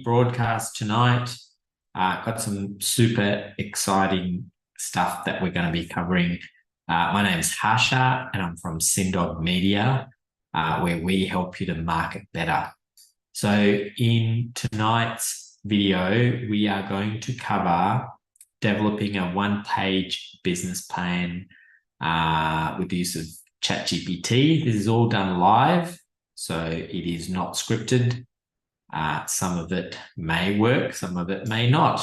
broadcast tonight. Got some super exciting stuff that we're going to be covering. My name is Harsha and I'm from Cindog Media, where we help you to market better. So in tonight's video, we are going to cover developing a one-page business plan with the use of ChatGPT. This is all done live, so it is not scripted. Some of it may work, some of it may not.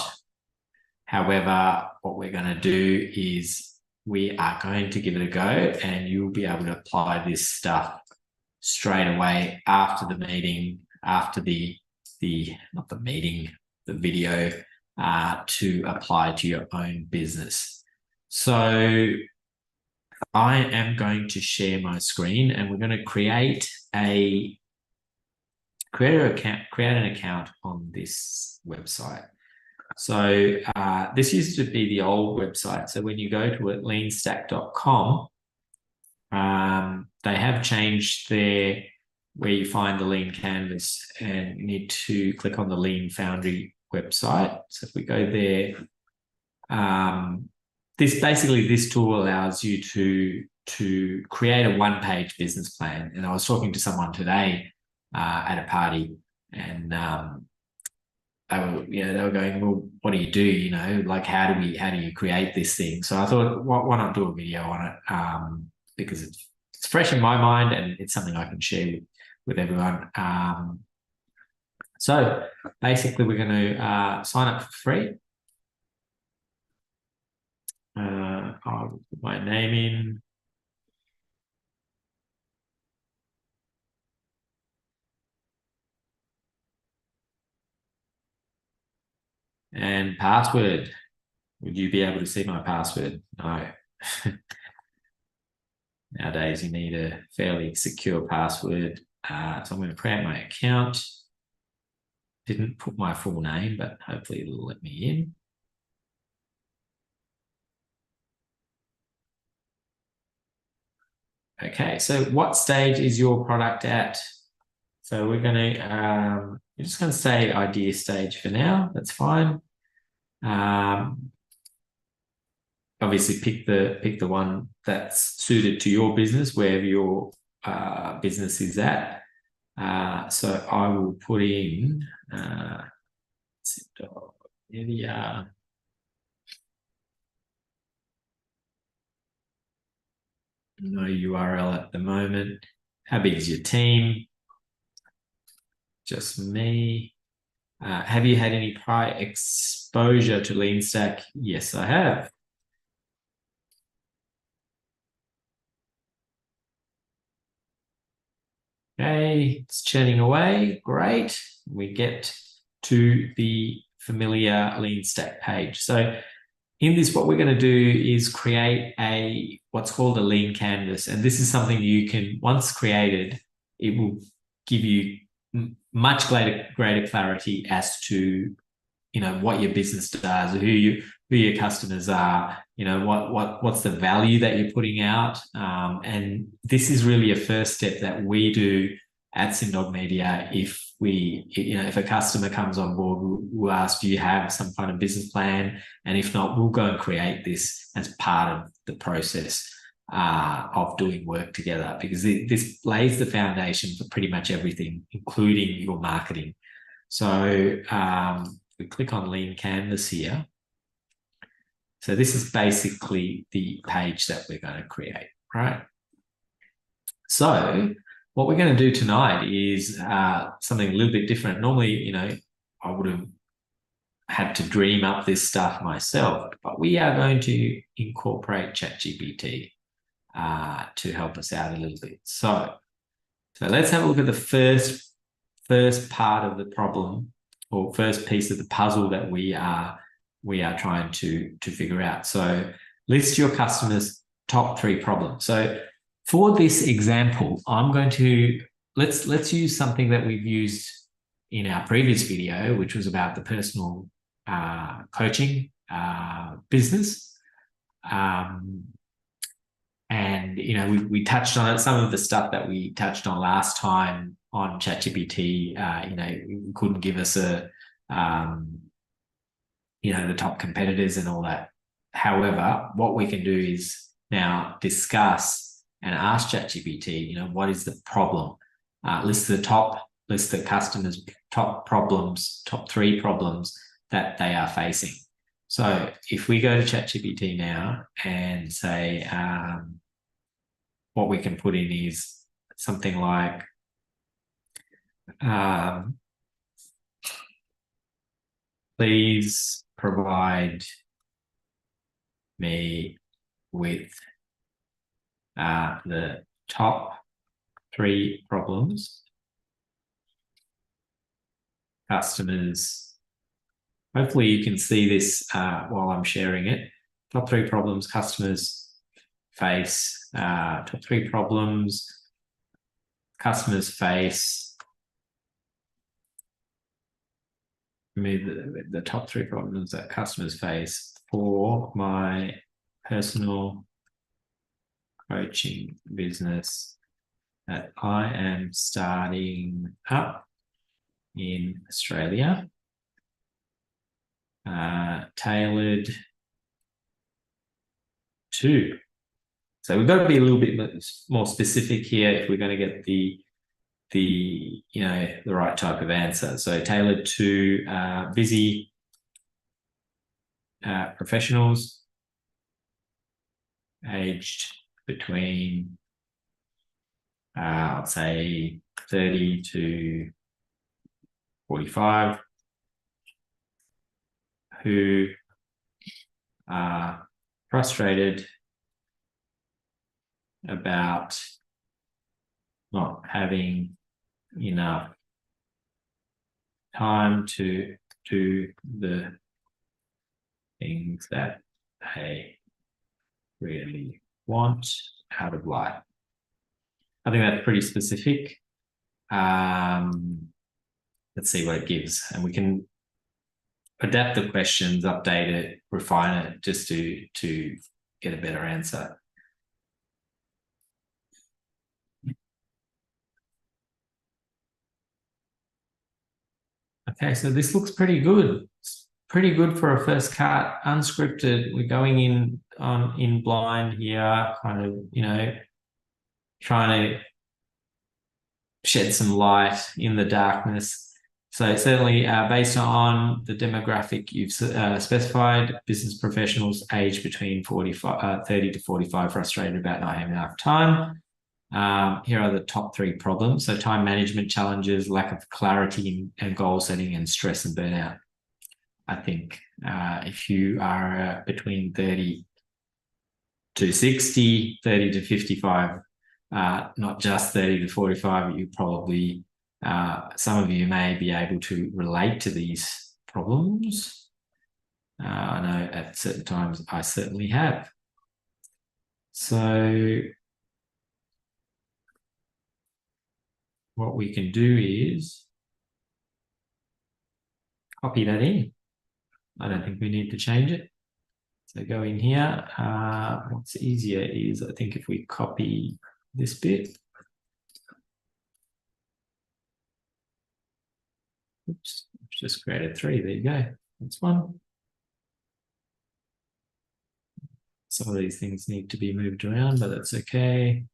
However, what we're going to do is we are going to give it a go and you'll be able to apply this stuff straight away after the meeting, after the video, to apply to your own business. So I am going to share my screen and we're going to create an account on this website. So this used to be the old website. So when you go to it, leanstack.com, they have changed where you find the Lean Canvas, and you need to click on the Lean Foundry website. So if we go there, this tool allows you to create a one-page business plan. And I was talking to someone today at a party, and they were going, well, what do you do? How do you create this thing? So I thought, why not do a video on it? Because it's fresh in my mind and it's something I can share with everyone. So basically, we're going to sign up for free. I'll put my name in. And password. Would you be able to see my password? No. Nowadays, you need a fairly secure password. So I'm going to create my account. Didn't put my full name, but hopefully it'll let me in. Okay, so what stage is your product at? So we're going to, we're just going to say idea stage for now. That's fine. Obviously pick the one that's suited to your business, wherever your business is at. So I will put in, here we are. No URL at the moment. How big is your team? Just me. Have you had any prior exposure to LeanStack? Yes, I have. Okay, it's churning away. Great. We get to the familiar LeanStack page. So in this, what we're going to do is create what's called a Lean Canvas. And this is something you can, once created, it will give you much greater clarity as to what your business does, who your customers are, what's the value that you're putting out, and this is really a first step that we do at Cindog Media. If a customer comes on board, we'll ask, do you have some kind of business plan? And if not, we'll go and create this as part of the process of doing work together, because this lays the foundation for pretty much everything, including your marketing. So we click on Lean Canvas here. So this is basically the page that we're going to create, right? So what we're going to do tonight is something a little bit different. Normally, I would have had to dream up this stuff myself, but we are going to incorporate ChatGPT to help us out a little bit. So let's have a look at the first part of the problem, or first piece of the puzzle that we are trying to figure out. So list your customers' top 3 problems. So for this example, I'm going to let's use something that we've used in our previous video, which was about the personal coaching business. And we touched on it. Some of the stuff that we touched on last time on ChatGPT, couldn't give us the top competitors and all that. However, what we can do is now discuss and ask ChatGPT, what is the problem? List the customers' top 3 problems that they are facing. So if we go to ChatGPT now and say, what we can put in is something like, please provide me with the top 3 problems customers. Hopefully you can see this while I'm sharing it. Top 3 problems customers face. Top 3 problems customers face. The top 3 problems that customers face for my personal coaching business that I am starting up in Australia, tailored to. So we've got to be a little bit more specific here if we're going to get the right type of answer. So tailored to busy professionals aged between, I'd say 30 to 45, who are frustrated about not having enough time to do the things that they really want out of life. I think that's pretty specific. Let's see what it gives, and we can adapt the questions, update it, refine it, just to get a better answer. Okay, so this looks pretty good. It's pretty good for a first cut, unscripted. We're going in blind here, kind of, trying to shed some light in the darkness. So certainly based on the demographic you've specified, business professionals aged between 30 to 45 frustrated about not having enough time. Here are the top 3 problems. So time management challenges, lack of clarity and goal setting, and stress and burnout. I think if you are between 30 to 60, 30 to 55, not just 30 to 45, you probably, some of you may be able to relate to these problems. I know at certain times I certainly have. So what we can do is copy that in. I don't think we need to change it. So go in here. What's easier is, I think, if we copy this bit. Oops, just created 3. There you go. That's one. Some of these things need to be moved around, but that's okay.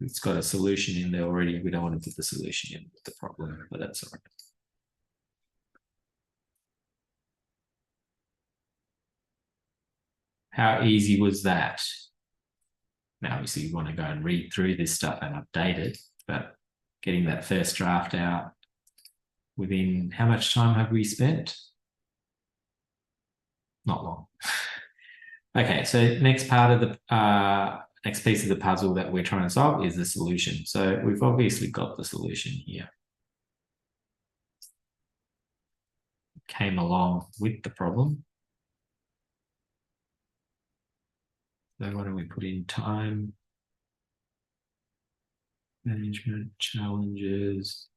It's got a solution in there already. We don't want to put the solution in with the problem, but that's all right. How easy was that? Now, obviously, you want to go and read through this stuff and update it, but getting that first draft out within, how much time have we spent? Not long. Okay, so next part of the next piece of the puzzle that we're trying to solve is the solution. So we've obviously got the solution here. Came along with the problem. So why don't we put in time management challenges.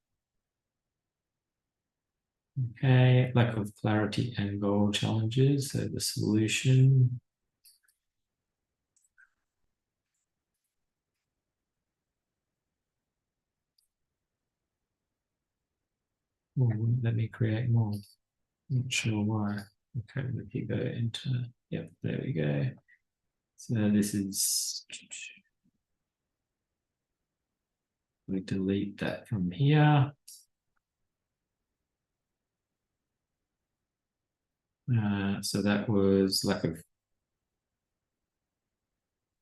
Okay, lack of clarity and goal challenges. So the solution. let me create more. Not sure why. Okay, if you go into, yep, there we go. So this is, we delete that from here. So that was lack of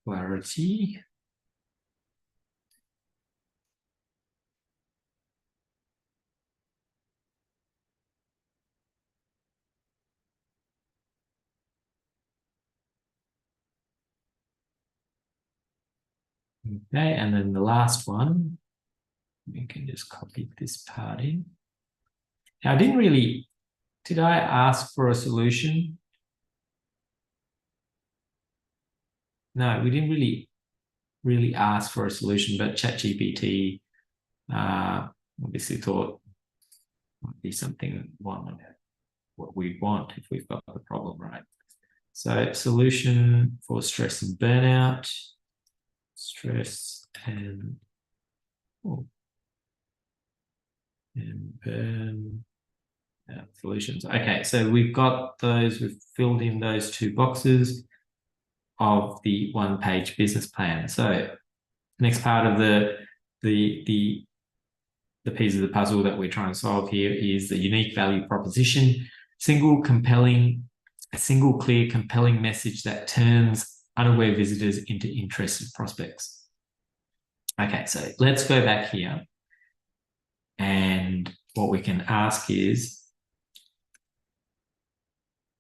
clarity. Okay, and then the last one, we can just copy this part in. Now, did I ask for a solution? No, we didn't really ask for a solution, but ChatGPT obviously thought might be something what we want if we've got the problem right. So solution for stress and burnout, stress and burn solutions. Okay, so we've got those, we've filled in those two boxes of the one-page business plan. So next part of the piece of the puzzle that we're trying to solve here is the unique value proposition, a single clear, compelling message that turns unaware visitors into interested prospects. Okay, so let's go back here. And what we can ask is,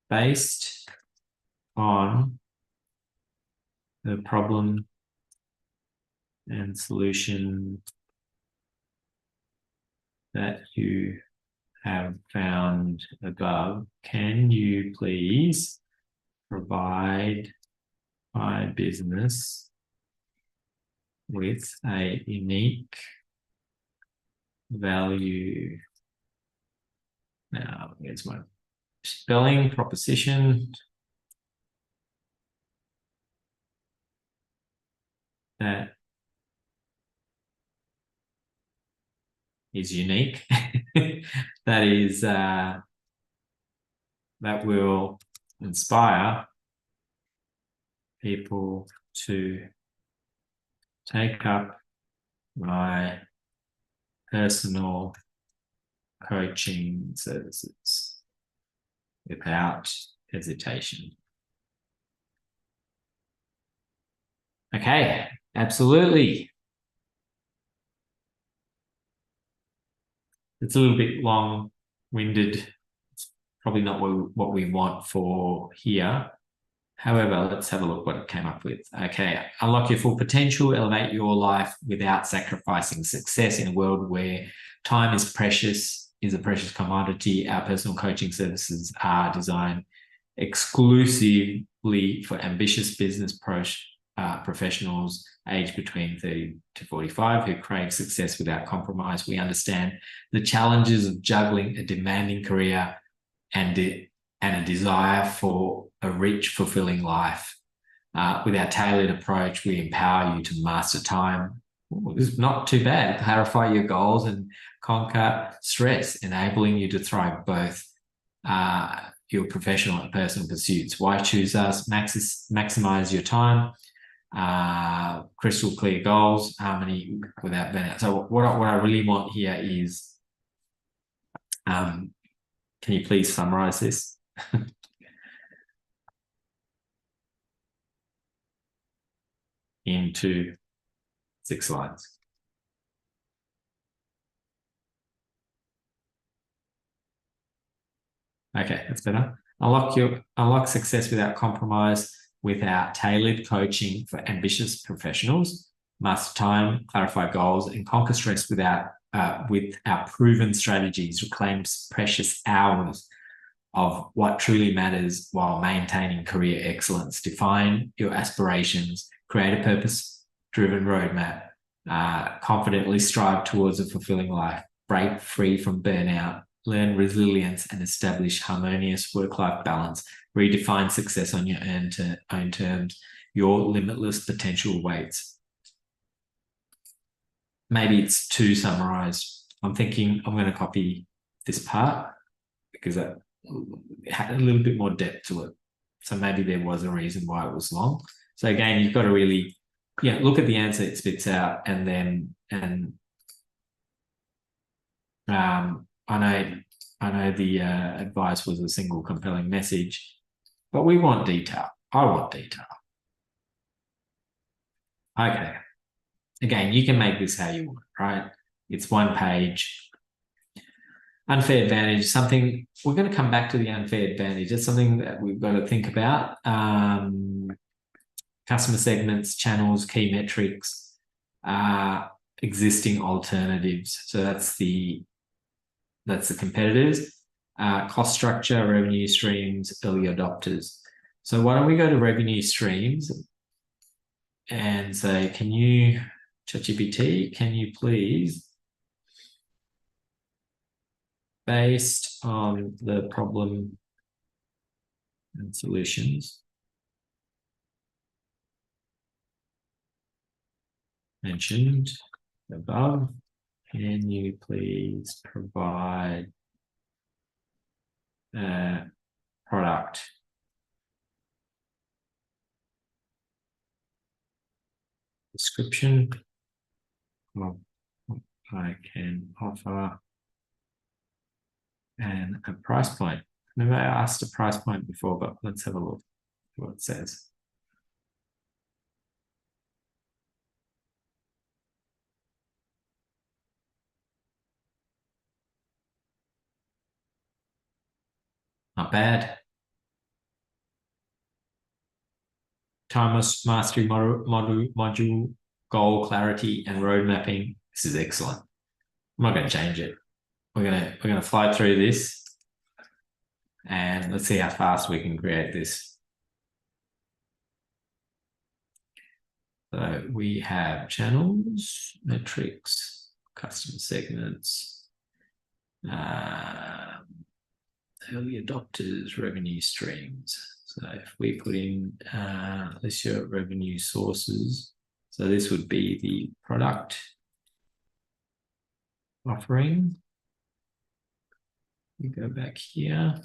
based on the problem and solution that you have found above, can you please provide my business with a unique value? Now, here's my spelling proposition that is unique, that will inspire people to take up my personal coaching services without hesitation. Okay, absolutely. It's a little bit long-winded. It's probably not what we want for here. However, let's have a look what it came up with. Okay, unlock your full potential, elevate your life without sacrificing success in a world where time is a precious commodity. Our personal coaching services are designed exclusively for ambitious business professionals aged between 30 to 45 who crave success without compromise. We understand the challenges of juggling a demanding career and a desire for a rich, fulfilling life. With our tailored approach, we empower you to master time. It's not too bad. Clarify your goals and conquer stress, enabling you to thrive both your professional and personal pursuits. Why choose us? Maximize your time. Crystal clear goals, harmony without burnout. So what I really want here is, can you please summarize this? Into 6 slides. Okay, that's better. Unlock success without compromise with our tailored coaching for ambitious professionals. Master time, clarify goals, and conquer stress with our proven strategies. Reclaim precious hours of what truly matters while maintaining career excellence. Define your aspirations. Create a purpose-driven roadmap. Confidently strive towards a fulfilling life. Break free from burnout. Learn resilience and establish harmonious work-life balance. Redefine success on your own terms. Your limitless potential waits. Maybe it's too summarized. I'm thinking I'm going to copy this part because it had a little bit more depth to it. So maybe there was a reason why it was long. So again, you've got to really, look at the answer it spits out, and then I know the advice was a single compelling message, but we want detail. I want detail. Okay. Again, you can make this how you want, right? It's one page. Unfair advantage, something we're going to come back to the unfair advantage. It's something that we've got to think about. Customer segments, channels, key metrics, existing alternatives. So that's the competitors. Cost structure, revenue streams, early adopters. So why don't we go to revenue streams and say, can you, ChatGPT, can you please, based on the problem and solutions mentioned above, can you please provide a product description of what I can offer and a price point. Remember, I asked a price point before, but let's have a look at what it says. Not bad. Time mastery module, goal clarity, and road mapping. This is excellent. I'm not going to change it. We're gonna fly through this, and let's see how fast we can create this. So we have channels, metrics, customer segments, early adopters, revenue streams. So if we put in list your revenue sources, so this would be the product offering. We go back here.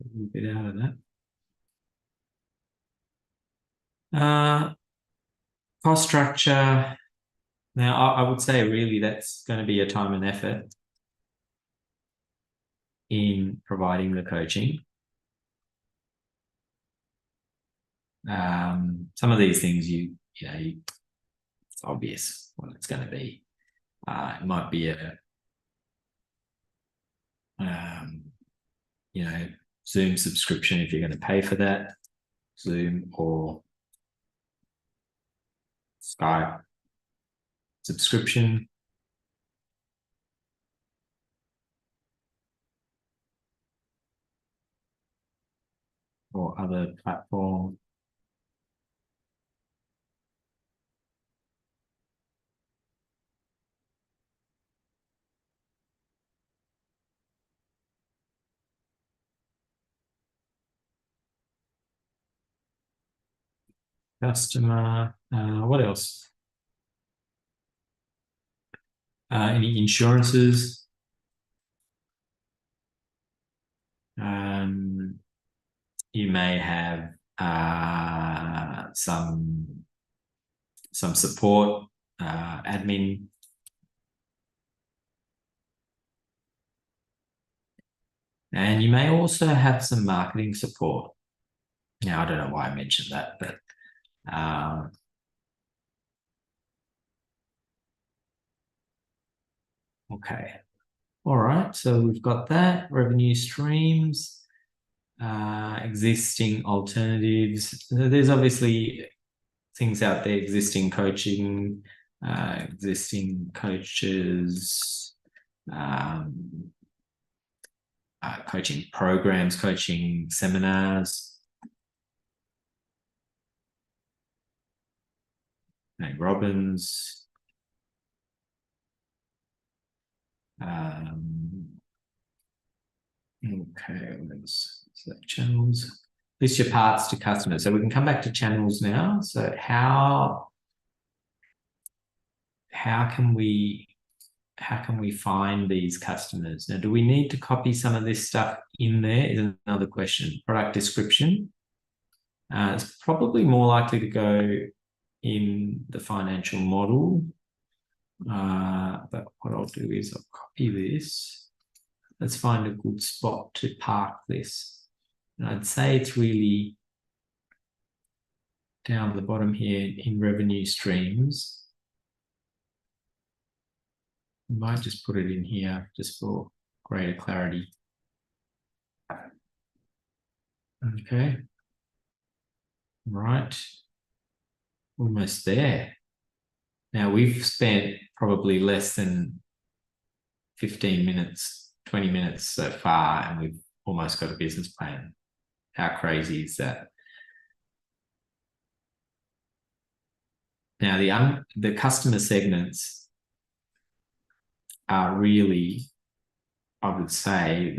A little bit out of that. Cost structure. Now, I would say really that's going to be a time and effort in providing the coaching. Some of these things, it's obvious what it's going to be. It might be a, Zoom subscription if you're going to pay for that, Zoom or Skype subscription. Or other platform. Customer, what else? Any insurances? You may have some support, admin. And you may also have some marketing support. Now, I don't know why I mentioned that, but okay. All right, so we've got that, revenue streams, existing alternatives. There's obviously things out there, existing coaching, existing coaches, coaching programs, coaching seminars. Nate Robbins. Okay, let's So channels, list your parts to customers. So we can come back to channels now. So how can we find these customers? Now, do we need to copy some of this stuff in there is another question. Product description. It's probably more likely to go in the financial model. But what I'll do is I'll copy this. Let's find a good spot to park this. And I'd say it's really down the bottom here in revenue streams. I might just put it in here just for greater clarity. Okay. Right. Almost there. Now we've spent probably less than 15 minutes, 20 minutes so far, and we've almost got a business plan. How crazy is that? Now the customer segments are really, I would say,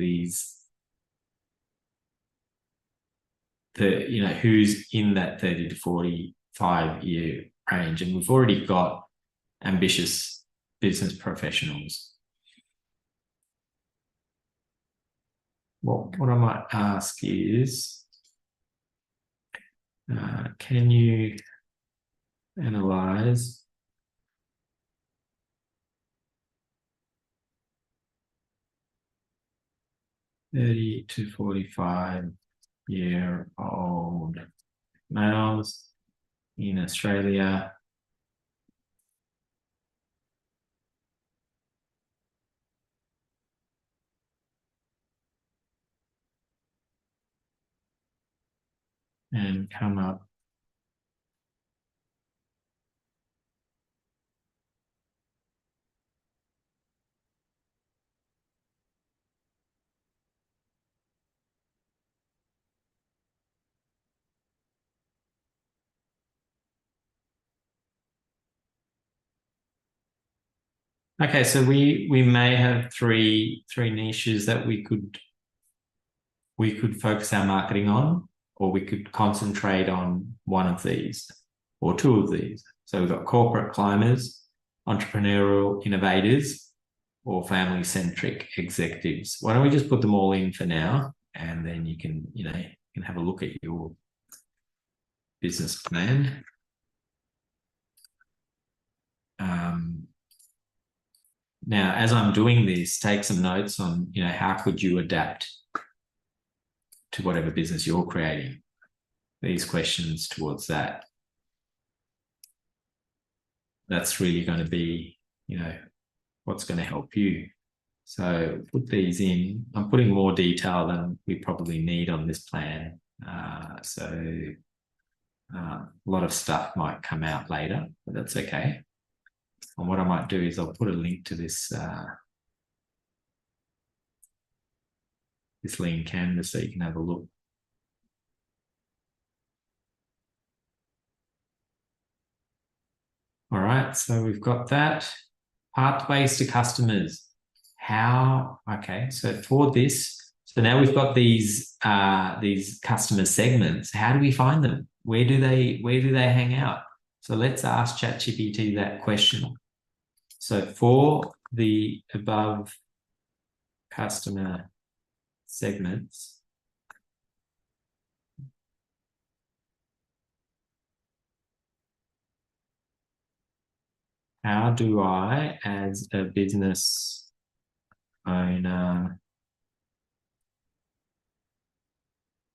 who's in that 30 to 45 year range, and we've already got ambitious business professionals. Well, what I might ask is, can you analyze (30 to 45-year-old males in Australia and come up Okay, so we may have three niches that we could focus our marketing on, or we could concentrate on one of these or two of these. So we've got corporate climbers, entrepreneurial innovators, or family-centric executives. Why don't we just put them all in for now, and then you can have a look at your business plan. Now, as I'm doing this, take some notes on, how could you adapt to whatever business you're creating? These questions towards that. That's really going to be, what's going to help you. So put these in. I'm putting more detail than we probably need on this plan. A lot of stuff might come out later, but that's okay. And what I might do is I'll put a link to this Lean Canvas so you can have a look. All right, so we've got that. Pathways to customers. Okay, so for this, so now we've got these customer segments. How do we find them? Where do they hang out? So let's ask ChatGPT that question. So for the above customer segments, how do I, as a business owner,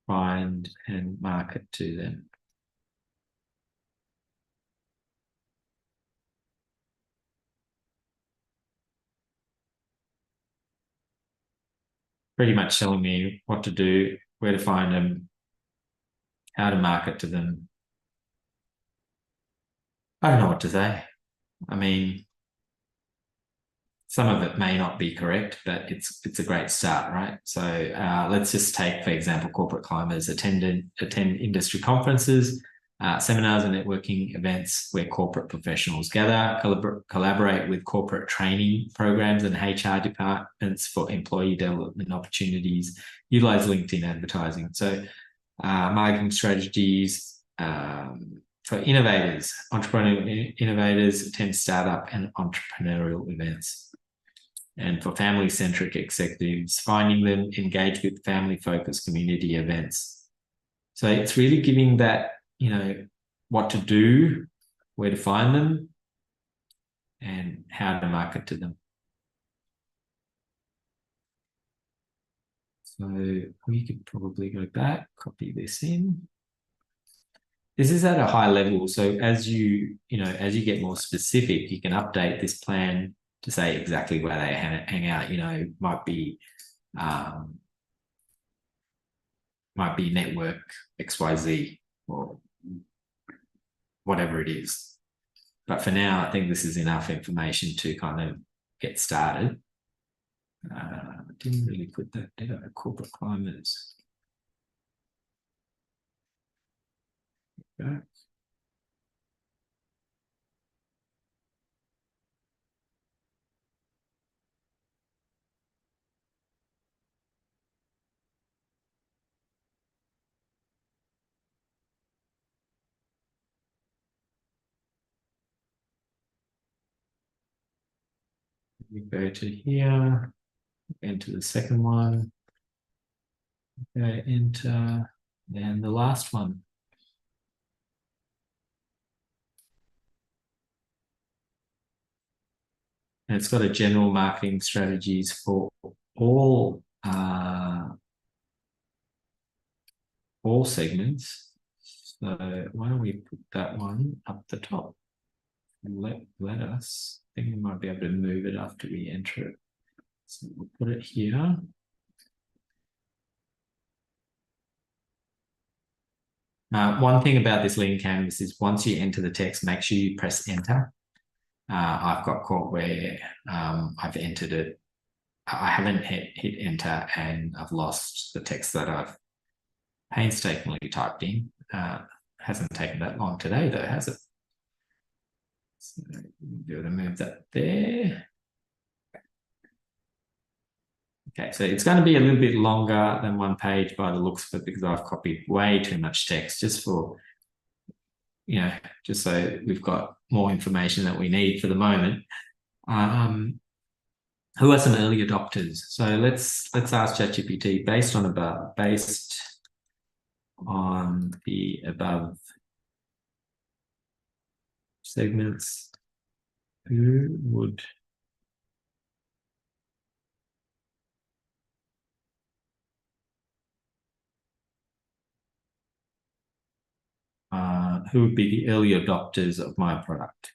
find and market to them? Pretty much telling me what to do, where to find them, how to market to them. I don't know what to say. I mean, some of it may not be correct, but it's a great start, right? So let's just take, for example, corporate climbers attend industry conferences, seminars and networking events where corporate professionals gather, collaborate with corporate training programs and HR departments for employee development opportunities, utilize LinkedIn advertising. So marketing strategies for innovators, entrepreneurial innovators, attend startup and entrepreneurial events. And for family-centric executives, finding them engage with family-focused community events. So it's really giving that, what to do, where to find them, and how to market to them. So we could probably go back, copy this in. This is at a high level. So as you get more specific, you can update this plan to say exactly where they hang out. Might be network XYZ or whatever it is. But for now, I think this is enough information to kind of get started. I didn't really put that, did I? Corporate climbers. Okay. We go to here, enter the second one, okay, enter, and the last one. And it's got a general marketing strategies for all segments. So why don't we put that one up the top? And let us, I think we might be able to move it after we enter it. So we'll put it here. One thing about this Lean Canvas is once you enter the text, make sure you press enter. I've got caught where I've entered it. I haven't hit enter and I've lost the text that I've painstakingly typed in. Hasn't taken that long today though, has it? So we'll be able to move that there. Okay, so it's going to be a little bit longer than one page by the looks of it because I've copied way too much text just for, just so we've got more information that we need for the moment. Who are some early adopters? So let's ask ChatGPT based on the above segments, who would be the early adopters of my product?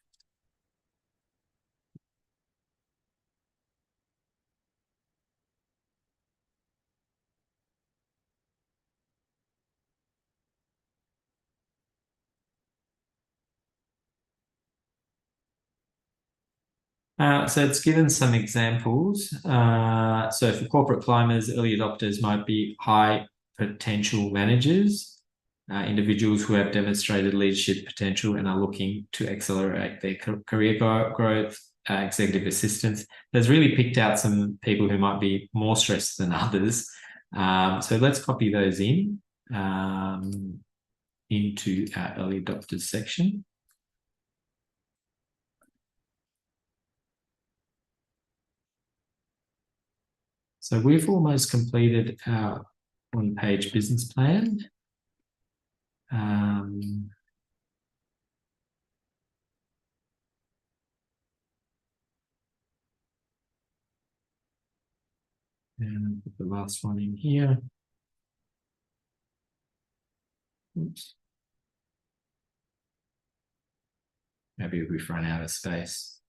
So it's given some examples. So for corporate climbers, early adopters might be high potential managers, individuals who have demonstrated leadership potential and are looking to accelerate their career growth, executive assistants. There's really picked out some people who might be more stressed than others. So let's copy those in into our early adopters section. So we've almost completed our one-page business plan. And put the last one in here. Oops. Maybe we've run out of space.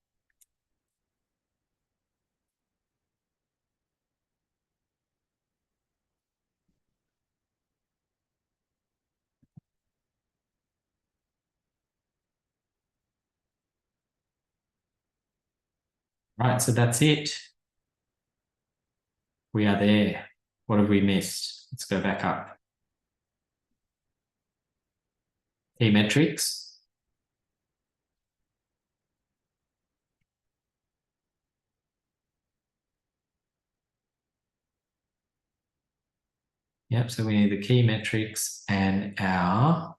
Right, so that's it. We are there. What have we missed? Let's go back up. key metrics. Yep, so we need the key metrics and our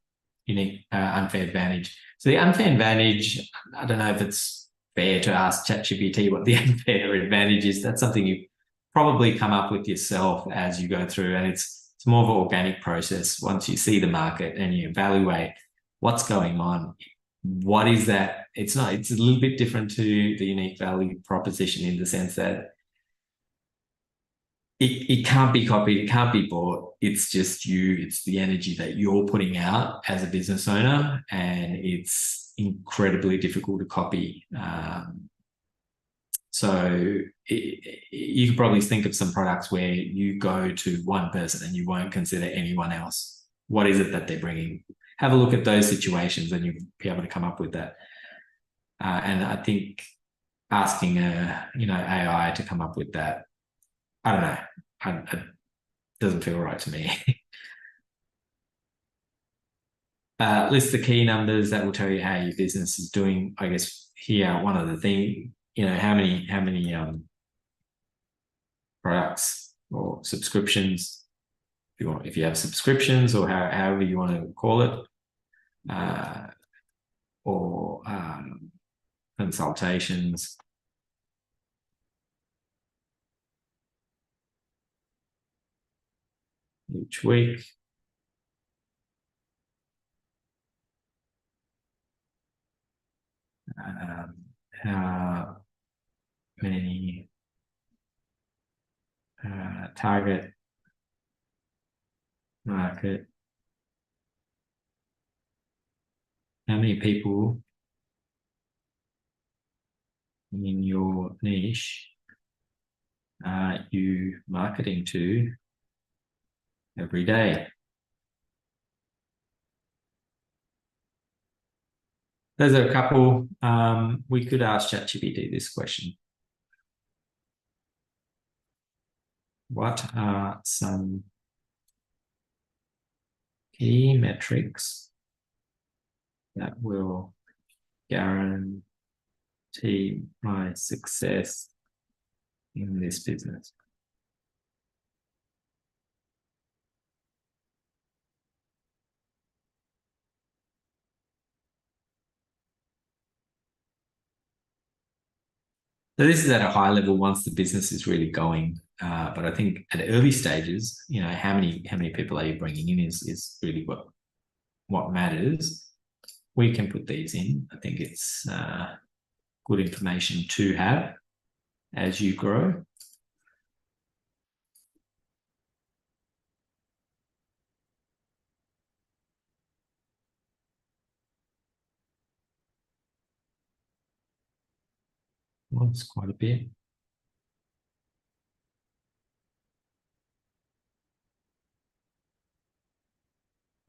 unique unfair advantage. So the unfair advantage, I don't know if it's fair to ask ChatGPT what the unfair advantage is. That's something you probably come up with yourself as you go through, and it's more of an organic process. Once you see the market and you evaluate what's going on, what is that? It's a little bit different to the unique value proposition in the sense that it can't be copied, it can't be bought. It's just you, it's the energy that you're putting out as a business owner, and it's incredibly difficult to copy. So you could probably think of some products where you go to one person and you won't consider anyone else. What is it that they're bringing? Have a look at those situations and you'll be able to come up with that. And I think asking AI to come up with that, I don't know, it doesn't feel right to me. List the key numbers that will tell you how your business is doing. I guess here, one of the things, how many products or subscriptions, if you have subscriptions or however you want to call it, or consultations. Each week. How many target market, how many people in your niche are you marketing to every day? Those are a couple. We could ask ChatGPT this question. What are some key metrics that will guarantee my success in this business? So this is at a high level once the business is really going. But I think at early stages, how many people are you bringing in is really what matters. We can put these in. I think it's good information to have as you grow. Well, it's quite a bit.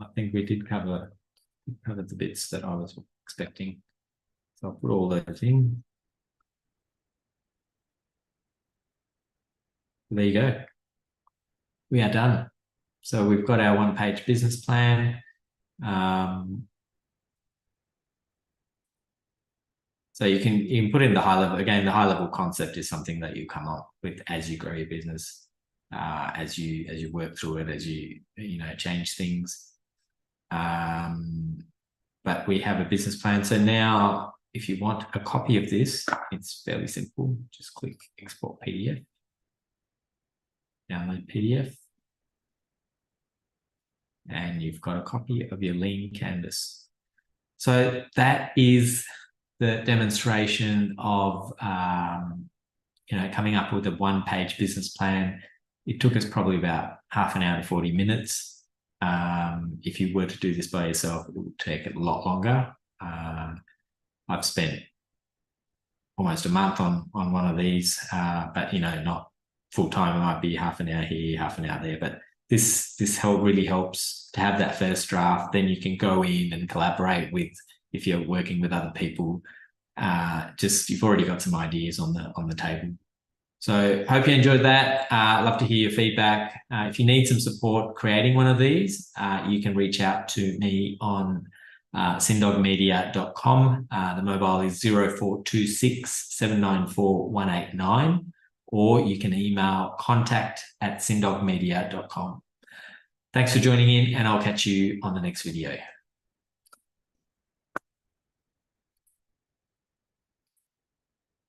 I think we did cover the bits that I was expecting. So I'll put all those in. There you go. We are done. So we've got our one-page business plan. So you can put in the high level. Again, the high level concept is something that you come up with as you grow your business, as you work through it, as you change things. But we have a business plan. So now, if you want a copy of this, it's fairly simple. Just click Export PDF, download PDF, and you've got a copy of your Lean Canvas. So that is the demonstration of coming up with a one-page business plan. It took us probably about half an hour to 40 minutes. If you were to do this by yourself, it would take a lot longer. I've spent almost a month on one of these, but not full time. It might be half an hour here, half an hour there. But this really helps to have that first draft. Then you can go in and collaborate with, if you're working with other people. You've already got some ideas on the table. So hope you enjoyed that. I'd love to hear your feedback. If you need some support creating one of these, you can reach out to me on cindogmedia.com. The mobile is 0426 794 189, or you can email contact@cindogmedia.com. Thanks for joining in, and I'll catch you on the next video.